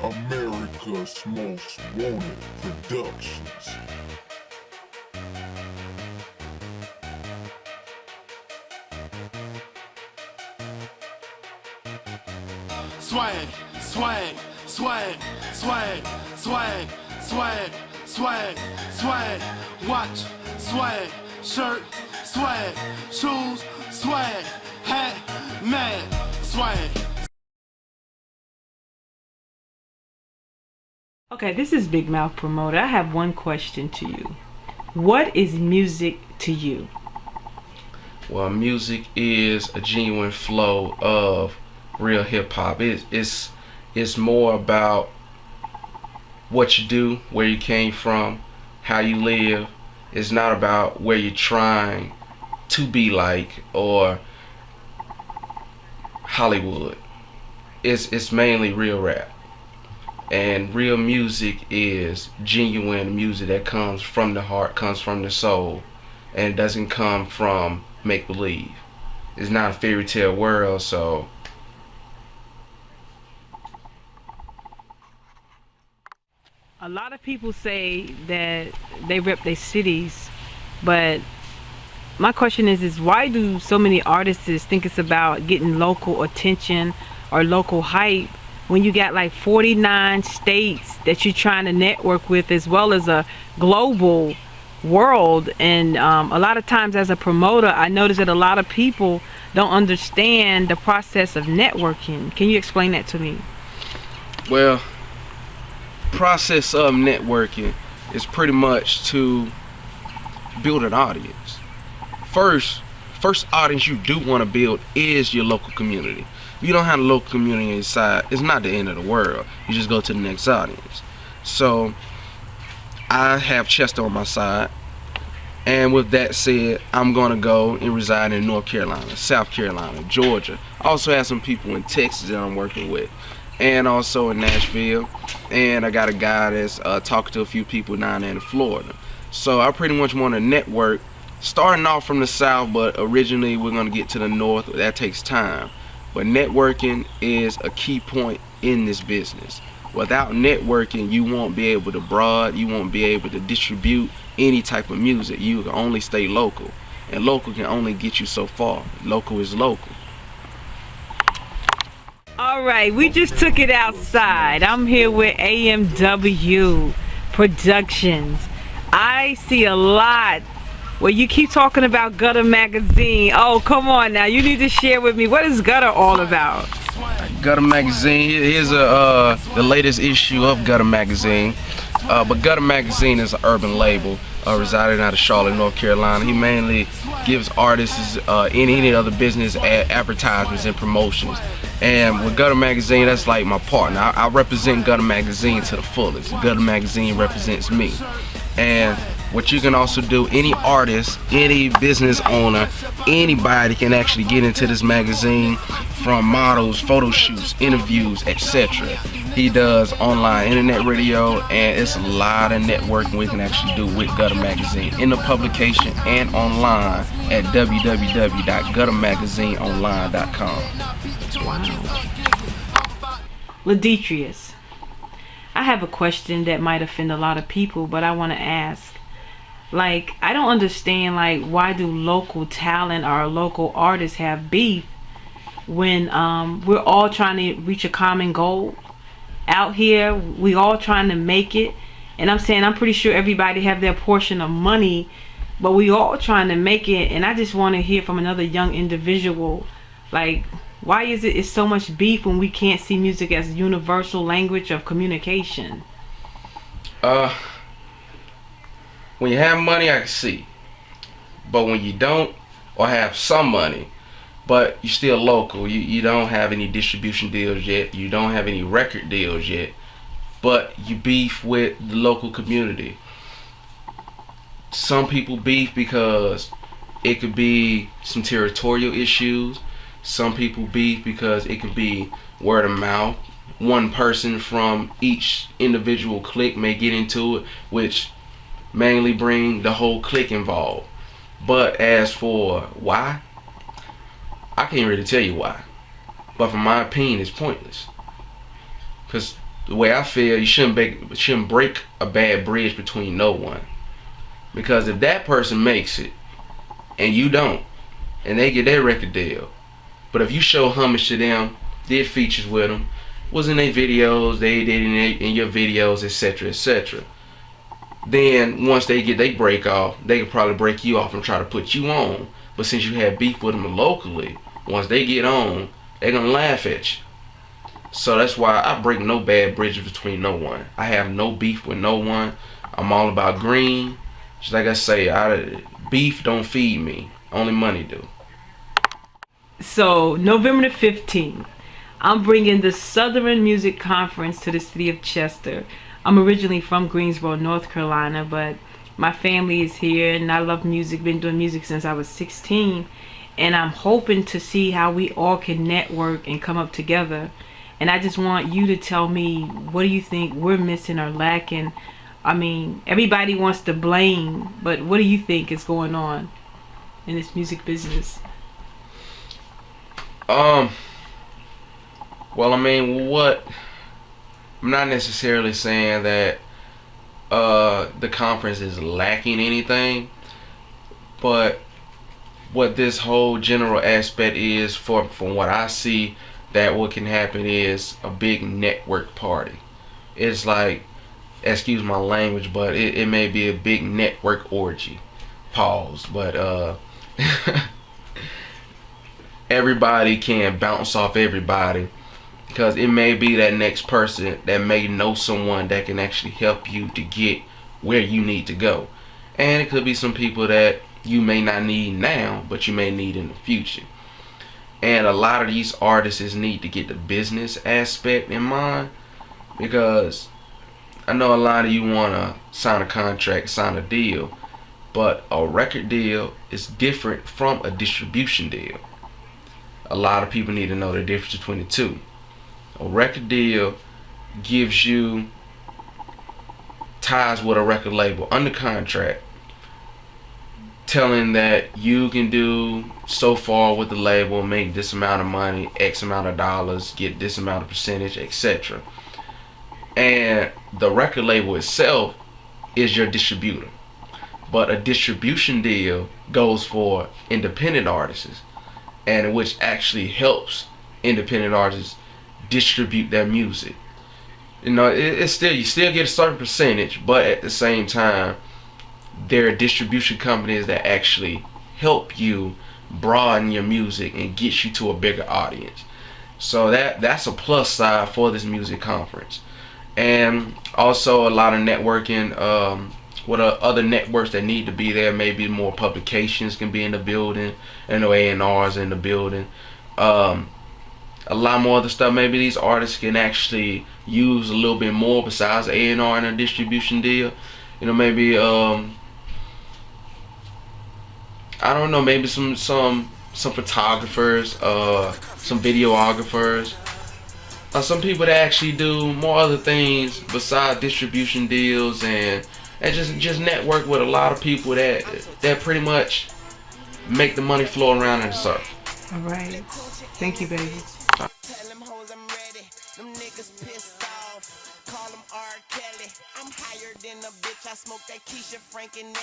America's Most Wanted Productions. Swag, swag, swag, swag, swag, swag, swag, swag, watch, swag, shirt, swag, shoes, swag, hat, mad, swag. Okay, this is Big Mouth Promoter. I have one question to you. What is music to you? Well, music is a genuine flow of real hip hop. It's more about what you do, where you came from, how you live. It's not about where you're trying to be like or Hollywood. It's mainly real rap. And real music is genuine music that comes from the heart, comes from the soul, and it doesn't come from make-believe. It's not a fairy tale world, so A lot of people say that they rep their cities, but my question is why do so many artists think it's about getting local attention or local hype when you got like 49 states that you're trying to network with, as well as a global world? And a lot of times as a promoter, I notice that a lot of people don't understand the process of networking. Can you explain that to me? well, process of networking is pretty much to build an audience. First audience you do want to build is your local community. If you don't have a local community inside, it's not the end of the world. You just go to the next audience. So I have Chester on my side, and with that said, I'm gonna go and reside in North Carolina, South Carolina, Georgia. I also have some people in Texas that I'm working with, and also in Nashville, and I got a guy that's talking to a few people down there in Florida. So I pretty much want to network, starting off from the south, but originally we're gonna get to the north. That takes time, but networking is a key point in this business. Without networking, you won't be able to broad, you won't be able to distribute any type of music. You can only stay local, and local can only get you so far. Local is local. All right, we just took it outside. I'm here with AMW Productions. I see a lot where you keep talking about Gutter Magazine. Oh, come on now. You need to share with me. What is Gutter all about? Gutter Magazine, here's the latest issue of Gutter Magazine. But Gutter Magazine is an urban label residing out of Charlotte, North Carolina. He mainly gives artists in any other business advertisements and promotions. And with Gutter Magazine, that's like my partner. I represent Gutter Magazine to the fullest. Gutter Magazine represents me. And what you can also do, any artist, any business owner, anybody can actually get into this magazine, from models, photo shoots, interviews, etc. He does online internet radio, and it's a lot of networking we can actually do with Gutter Magazine in the publication and online at www.guttermagazineonline.com. Ladetrius, I have a question that might offend a lot of people, but I want to ask. Like, I don't understand, like, why do local talent or local artists have beef when we're all trying to reach a common goal out here? We all trying to make it, and I'm pretty sure everybody have their portion of money, but we all trying to make it. And I just want to hear from another young individual, like, why is it's so much beef when we can't see music as a universal language of communication? When you have money, I can see. But when you don't, or have some money, but you're still local, you don't have any distribution deals yet, you don't have any record deals yet, but you beef with the local community. Some people beef because it could be some territorial issues. Some people beef because it could be word of mouth. One person from each individual clique may get into it, which mainly bring the whole clique involved. But as for why, I can't really tell you why. But from my opinion, it's pointless. Because the way I feel, you shouldn't break a bad bridge between no one. Because if that person makes it and you don't, and they get their record deal, but if you show homage to them, did features with them, was in their videos, they did in your videos, etc., etc., then once they get their break off, they could probably break you off and try to put you on. But since you had beef with them locally, once they get on, they're gonna laugh at you. So that's why I break no bad bridges between no one. I have no beef with no one. I'm all about green. Just like I say, beef don't feed me. Only money do. So November the 15th, I'm bringing the Southern Music Conference to the city of Chester. I'm originally from Greensboro, North Carolina, but my family is here and I love music. Been doing music since I was 16, and I'm hoping to see how we all can network and come up together. And I just want you to tell me, what do you think we're missing or lacking? I mean, everybody wants to blame, but what do you think is going on in this music business? Well, I mean, I'm not necessarily saying that the conference is lacking anything, but what this whole general aspect is, from what I see, that what can happen is a big network party. It's like, excuse my language, but it may be a big network orgy. Pause. But everybody can bounce off everybody, because it may be that next person that may know someone that can actually help you to get where you need to go. And it could be some people that you may not need now, but you may need in the future. And a lot of these artists need to get the business aspect in mind, because I know a lot of you want to sign a contract, sign a deal, but a record deal is different from a distribution deal. A lot of people need to know the difference between the two. A record deal gives you ties with a record label under contract, telling that you can do so far with the label, make this amount of money, X amount of dollars, get this amount of percentage, etc. And the record label itself is your distributor. But a distribution deal goes for independent artists, and which actually helps independent artists distribute their music. You know, you still get a certain percentage, but at the same time, there are distribution companies that actually help you broaden your music and get you to a bigger audience. So that's a plus side for this music conference. And also a lot of networking with other networks that need to be there. Maybe more publications can be in the building, and no A&Rs in the building. A lot more other stuff. Maybe these artists can actually use a little bit more besides A&R and a distribution deal. You know, maybe I don't know, maybe some photographers, some videographers, some people that actually do more other things besides distribution deals, and just network with a lot of people that pretty much make the money flow around in the circle. All right. Thank you, baby. Tell them hoes I'm ready. Them niggas pissed off. Call them R. Kelly. I'm higher than a bitch. I smoke that Keisha Frank and